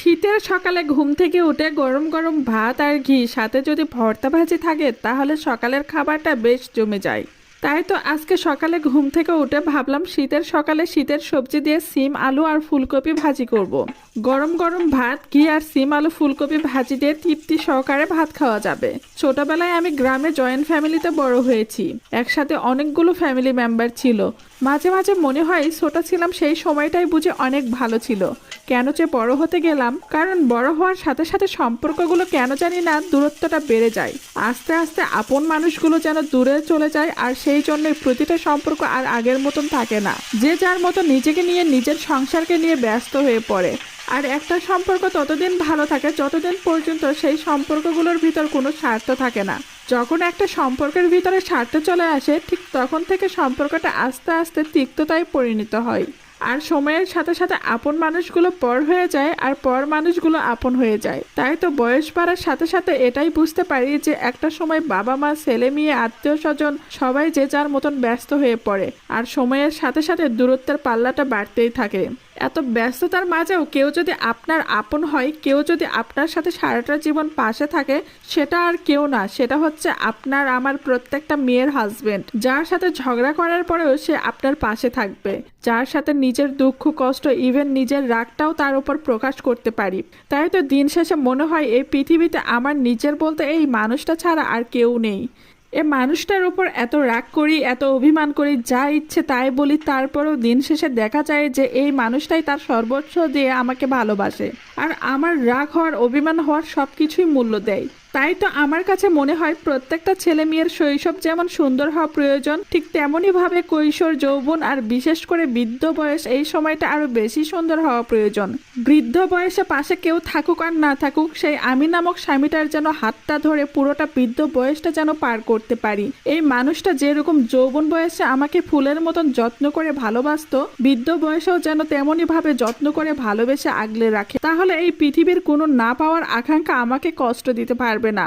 শীতের সকালে ঘুম থেকে উঠে গরম গরম ভাত আর ঘি সাথে যদি ভর্তা ভাজি থাকে তাহলে সকালের খাবারটা বেশ জমে যায়। তাই তো আজকে সকালে ঘুম থেকে উঠে ভাবলাম শীতের সকালে শীতের সবজি দিয়ে সিম আলু আর ফুলকপি ভাজি করব। গরম গরম ভাত ঘি আর সিম আলু ফুলকপি ভাজি দিয়ে তৃপ্তি সহকারে ভাত খাওয়া যাবে। ছোটবেলায় আমি গ্রামে জয়েন্ট ফ্যামিলিতে বড় হয়েছি, একসাথে অনেকগুলো ফ্যামিলি মেম্বার ছিল। মাঝে মাঝে মনে হয় ছোট ছিলাম সেই সময়টাই বুঝি অনেক ভালো ছিল। কেন যে বড় হতে গেলাম, কারণ বড় হওয়ার সাথে সাথে সম্পর্কগুলো কেন জানি না দূরত্বটা বেড়ে যায়। আস্তে আস্তে আপন মানুষগুলো যেন দূরে চলে যায়, আর সেই জন্যই প্রতিটা সম্পর্ক আর আগের মতন থাকে না। যে যার মতো নিজেকে নিয়ে নিজের সংসারকে নিয়ে ব্যস্ত হয়ে পড়ে। আর একটা সম্পর্ক ততদিন ভালো থাকে যতদিন পর্যন্ত সেই সম্পর্কগুলোর ভিতর কোনো স্বার্থ থাকে না। যখন একটা সম্পর্কের ভিতরে স্বার্থ চলে আসে, ঠিক তখন থেকে সম্পর্কটা আস্তে আস্তে তিক্ততায় পরিণত হয়। আর সময়ের সাথে সাথে আপন মানুষগুলো পর হয়ে যায় আর পর মানুষগুলো আপন হয়ে যায়। তাই তো বয়স বাড়ার সাথে সাথে এটাই বুঝতে পারি যে একটা সময় বাবা মা ছেলে মেয়ে আত্মীয় স্বজন সবাই যে যার মতন ব্যস্ত হয়ে পড়ে, আর সময়ের সাথে সাথে দূরত্বের পাল্লাটা বাড়তেই থাকে। এত ব্যস্ততার মাঝেও কেউ যদি আপনার আপন হয়, কেউ যদি আপনার সাথে সারাটা জীবন পাশে থাকে, সেটা আর কেউ না, সেটা হচ্ছে আপনার আমার প্রত্যেকটা মেয়ের হাজবেন্ড। যার সাথে ঝগড়া করার পরেও সে আপনার পাশে থাকবে, যার সাথে নিজের দুঃখ কষ্ট ইভেন নিজের রাগটাও তার উপর প্রকাশ করতে পারি। তাই তো দিন শেষে মনে হয় এই পৃথিবীতে আমার নিজের বলতে এই মানুষটা ছাড়া আর কেউ নেই। এ মানুষটার উপর এত রাগ করি, এত অভিমান করি, যা ইচ্ছে তাই বলি, তারপরেও দিন শেষে দেখা যায় যে এই মানুষটাই তার সর্বোচ্চ দিয়ে আমাকে ভালোবাসে, আর আমার রাগ হওয়ার অভিমান হওয়ার সব কিছুই মূল্য দেয়। তাই তো আমার কাছে মনে হয় প্রত্যেকটা ছেলে মেয়ের শৈশব যেমন সুন্দর হওয়া প্রয়োজন, ঠিক তেমনই ভাবে কৈশোর যৌবন আর বিশেষ করে বৃদ্ধ বয়স, এই সময়টা আরো বেশি সুন্দর হওয়া প্রয়োজন। বৃদ্ধ বয়সে পাশে কেউ থাকুক আর না থাকুক, সেই আমি নামক স্বামীটার যেন হাতটা ধরে পুরোটা বৃদ্ধ বয়সটা যেন পার করতে পারি। এই মানুষটা যেরকম যৌবন বয়সে আমাকে ফুলের মতন যত্ন করে ভালোবাসতো, বৃদ্ধ বয়সেও যেন তেমনই ভাবে যত্ন করে ভালোবেসে আগলে রাখে। তাহলে এই পৃথিবীর কোনো না পাওয়ার আকাঙ্ক্ষা আমাকে কষ্ট দিতে পারবে না।